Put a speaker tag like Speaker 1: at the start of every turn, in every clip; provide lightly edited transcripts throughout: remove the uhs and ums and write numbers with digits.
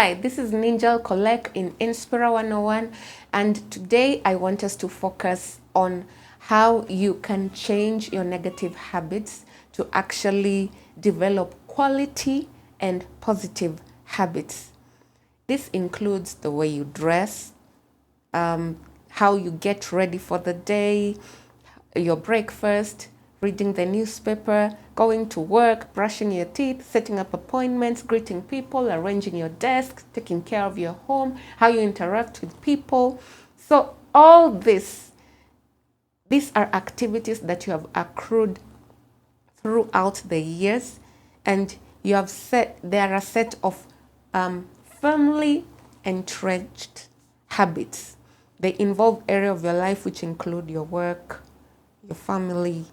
Speaker 1: Hi, this is Ninjal Kolek in Inspira101, and today I want us to focus on how you can change your negative habits to actually develop quality and positive habits. This includes the way you dress, how you get ready for the day, your breakfast, reading the newspaper, going to work, brushing your teeth, setting up appointments, greeting people, arranging your desk, taking care of your home, how you interact with people. So all these are activities that you have accrued throughout the years, and you have set, there are a set of firmly entrenched habits. They involve areas of your life which include your work, your family,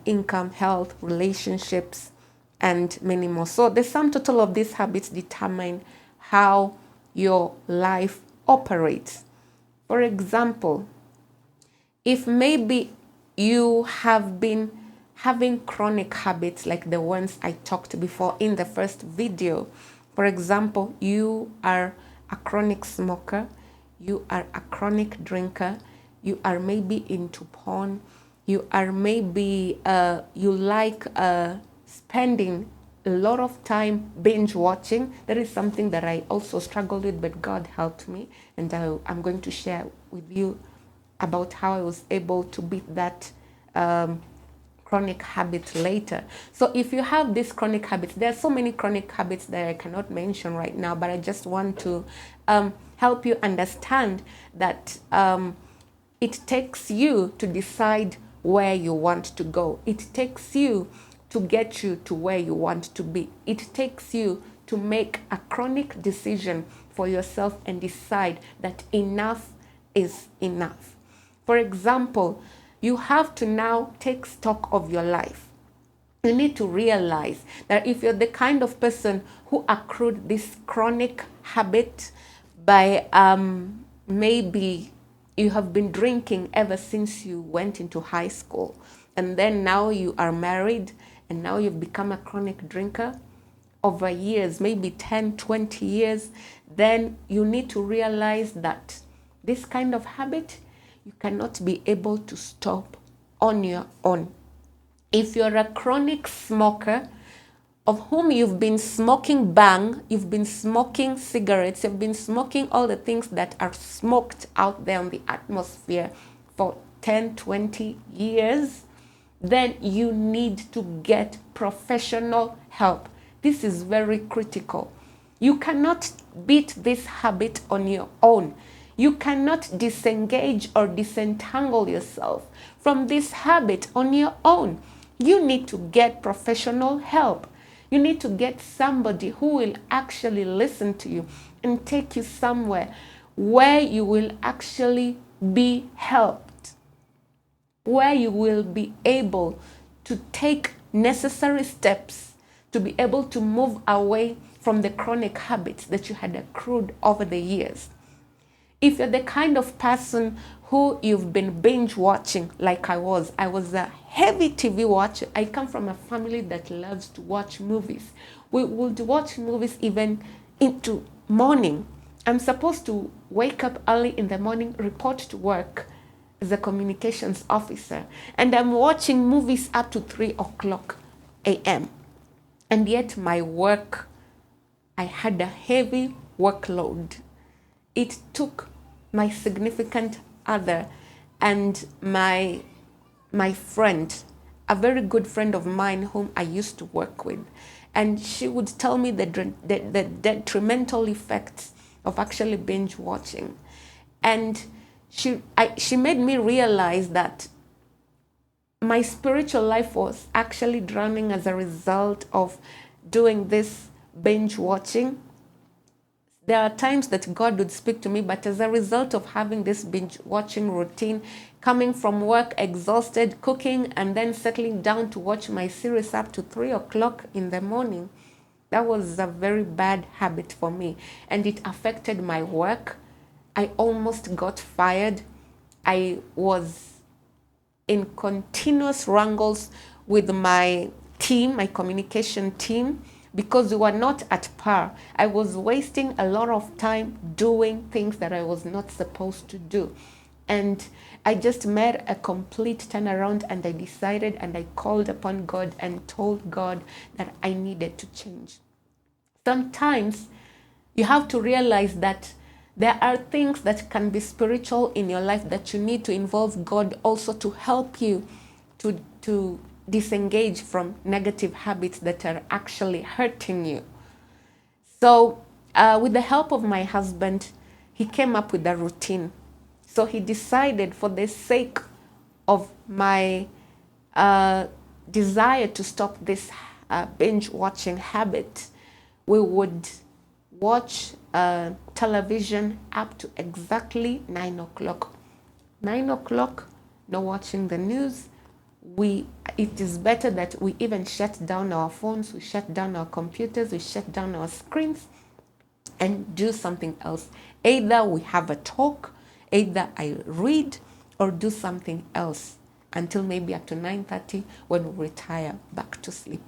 Speaker 1: income, health, relationships, and many more. So the sum total of these habits determine how your life operates. For example, if maybe you have been having chronic habits like the ones I talked before in the first video, for example, you are a chronic smoker, you are a chronic drinker, you are maybe into porn, you are maybe, you like spending a lot of time binge watching. That is something that I also struggled with, but God helped me. And I'm going to share with you about how I was able to beat that chronic habit later. So if you have these chronic habits, there are so many chronic habits that I cannot mention right now, but I just want to help you understand that it takes you to decide where you want to go. It takes you to get you to where you want to be. It takes you to make a chronic decision for yourself and decide that enough is enough. For example, you have to now take stock of your life. You need to realize that if you're the kind of person who accrued this chronic habit by maybe you have been drinking ever since you went into high school, and then now you are married and now you've become a chronic drinker over years, maybe 10, 20 years, then you need to realize that this kind of habit, you cannot be able to stop on your own. If you're a chronic smoker, of whom you've been smoking bang, you've been smoking cigarettes, you've been smoking all the things that are smoked out there in the atmosphere for 10, 20 years, then you need to get professional help. This is very critical. You cannot beat this habit on your own. You cannot disengage or disentangle yourself from this habit on your own. You need to get professional help. You need to get somebody who will actually listen to you and take you somewhere where you will actually be helped, where you will be able to take necessary steps to be able to move away from the chronic habits that you had accrued over the years. If you're the kind of person who you've been binge watching like I was a heavy TV watcher. I come from a family that loves to watch movies. We would watch movies even into morning. I'm supposed to wake up early in the morning, report to work as a communications officer, and I'm watching movies up to 3 o'clock a.m. And yet my work, I had a heavy workload. It took my significant other and my friend, a very good friend of mine whom I used to work with, and she would tell me the detrimental effects of actually binge watching. And she made me realize that my spiritual life was actually drowning as a result of doing this binge watching. There are times that God would speak to me, but as a result of having this binge watching routine, coming from work exhausted, cooking, and then settling down to watch my series up to 3 o'clock in the morning, that was a very bad habit for me. And it affected my work. I almost got fired. I was in continuous wrangles with my team, my communication team, because we were not at par. I was wasting a lot of time doing things that I was not supposed to do. And I just made a complete turnaround, and I decided and I called upon God and told God that I needed to change. Sometimes you have to realize that there are things that can be spiritual in your life that you need to involve God also to help you to disengage from negative habits that are actually hurting you. So, with the help of my husband, he came up with a routine. So he decided, for the sake of my desire to stop this binge watching habit, we would watch television up to exactly 9 o'clock. 9 o'clock, no watching the news. It is better that we even shut down our phones, we shut down our computers, we shut down our screens, and do something else. Either we have a talk, either I read, or do something else until maybe up to 9:30 when we retire back to sleep.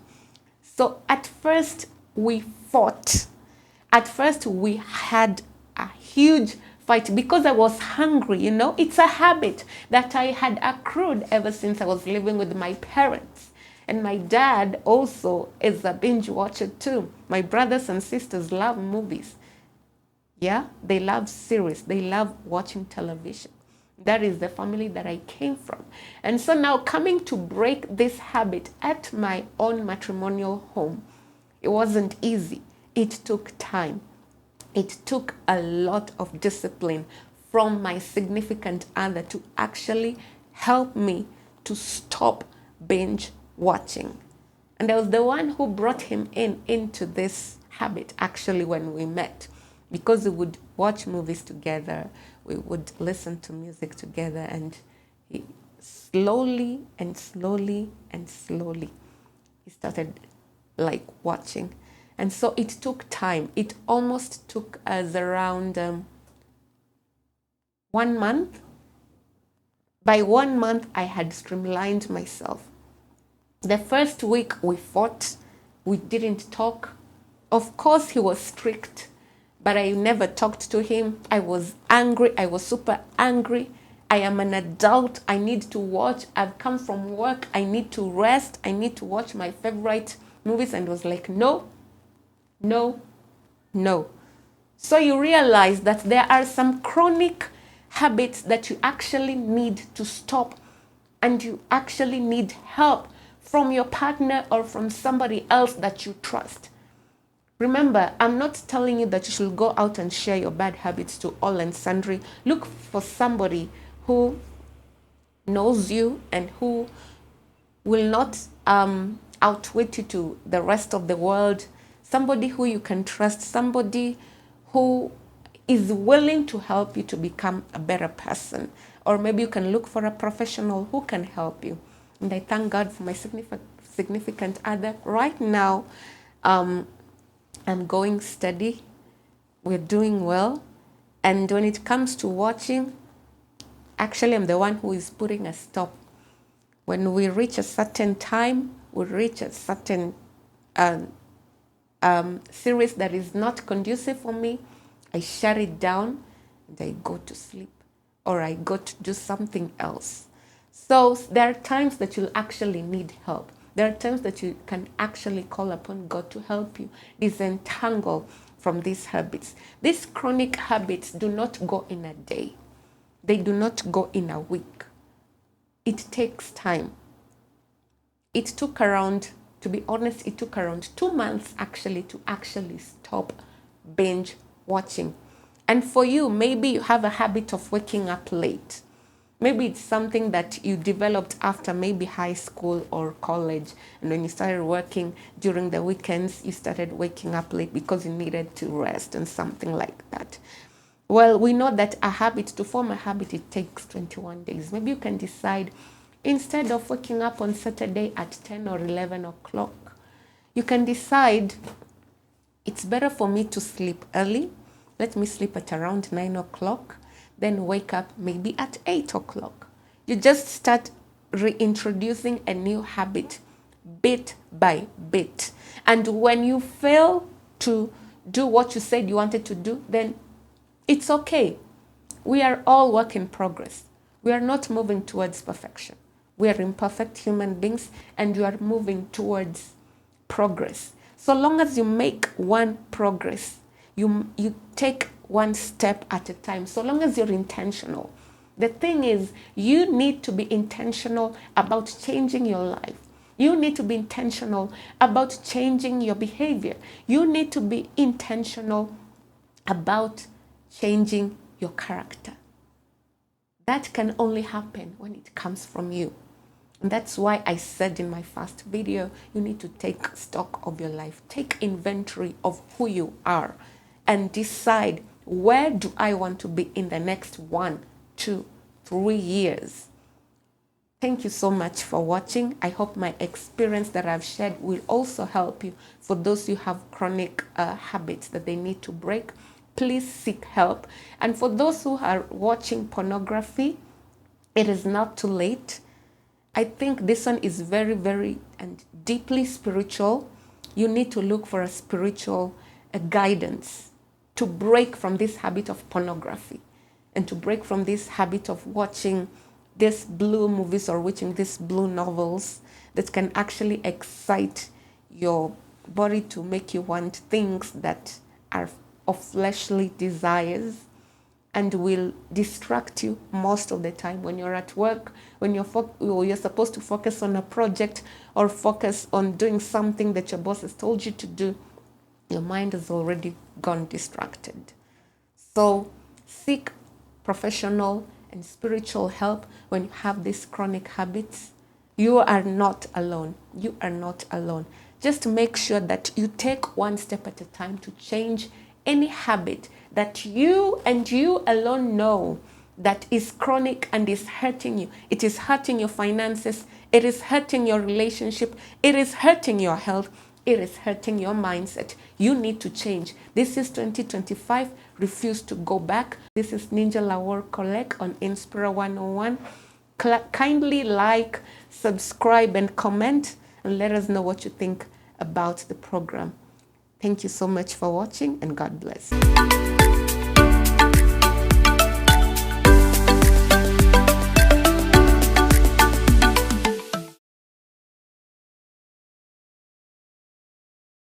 Speaker 1: So at first we fought. At first we had a huge fight because I was hungry, It's a habit that I had accrued ever since I was living with my parents. And my dad also is a binge watcher too. My brothers and sisters love movies. Yeah, they love series. They love watching television. That is the family that I came from. And so now, coming to break this habit at my own matrimonial home, it wasn't easy. It took time. It took a lot of discipline from my significant other to actually help me to stop binge watching. And I was the one who brought him into this habit actually when we met, because we would watch movies together, we would listen to music together, and he slowly and slowly and slowly he started like watching. And so it took time. It almost took us around 1 month. By 1 month, I had streamlined myself. The first week we fought, we didn't talk. Of course, he was strict, but I never talked to him. I was angry. I was super angry. I am an adult. I need to watch. I've come from work. I need to rest. I need to watch my favorite movies. And was like, no, no, no. So you realize that there are some chronic habits that you actually need to stop, and you actually need help from your partner or from somebody else that you trust. Remember, I'm not telling you that you should go out and share your bad habits to all and sundry. Look for somebody who knows you and who will not outwit you to the rest of the world. Somebody who you can trust, somebody who is willing to help you to become a better person. Or maybe you can look for a professional who can help you. And I thank God for my significant other. Right now, I'm going steady. We're doing well. And when it comes to watching, actually I'm the one who is putting a stop. When we reach a certain time, we reach a certain series that is not conducive for me, I shut it down and I go to sleep, or I go to do something else. So there are times that you'll actually need help. There are times that you can actually call upon God to help you disentangle from these habits. These chronic habits do not go in a day. They do not go in a week. It takes time. It took around, to be honest, it took around 2 months actually to actually stop binge watching. And for you, maybe you have a habit of waking up late. Maybe it's something that you developed after maybe high school or college. And when you started working during the weekends, you started waking up late because you needed to rest and something like that. Well, we know that to form a habit, it takes 21 days. Maybe you can decide, instead of waking up on Saturday at 10 or 11 o'clock, you can decide, it's better for me to sleep early. Let me sleep at around 9 o'clock, then wake up maybe at 8 o'clock. You just start reintroducing a new habit bit by bit. And when you fail to do what you said you wanted to do, then it's okay. We are all work in progress. We are not moving towards perfection. We are imperfect human beings, and you are moving towards progress. So long as you make one progress, you take one step at a time, so long as you're intentional. The thing is, you need to be intentional about changing your life. You need to be intentional about changing your behavior. You need to be intentional about changing your character. That can only happen when it comes from you. And that's why I said in my first video, you need to take stock of your life. Take inventory of who you are and decide, where do I want to be in the next 1, 2, 3 years? Thank you so much for watching. I hope my experience that I've shared will also help you. For those who have chronic habits that they need to break, please seek help. And for those who are watching pornography, it is not too late. I think this one is very, very and deeply spiritual. You need to look for a spiritual guidance to break from this habit of pornography and to break from this habit of watching these blue movies or watching these blue novels that can actually excite your body to make you want things that are of fleshly desires and will distract you most of the time when you're at work, when you're supposed to focus on a project or focus on doing something that your boss has told you to do. Your mind has already gone distracted. So seek professional and spiritual help when you have these chronic habits. You are not alone. You are not alone. Just make sure that you take one step at a time to change any habit that you and you alone know that is chronic and is hurting you. It is hurting your finances. It is hurting your relationship. It is hurting your health. It is hurting your mindset. You need to change. This is 2025. Refuse to go back. This is Ninja Lawor Collect on Inspira101. Kindly like, subscribe, and comment, and let us know what you think about the program. Thank you so much for watching, and God bless.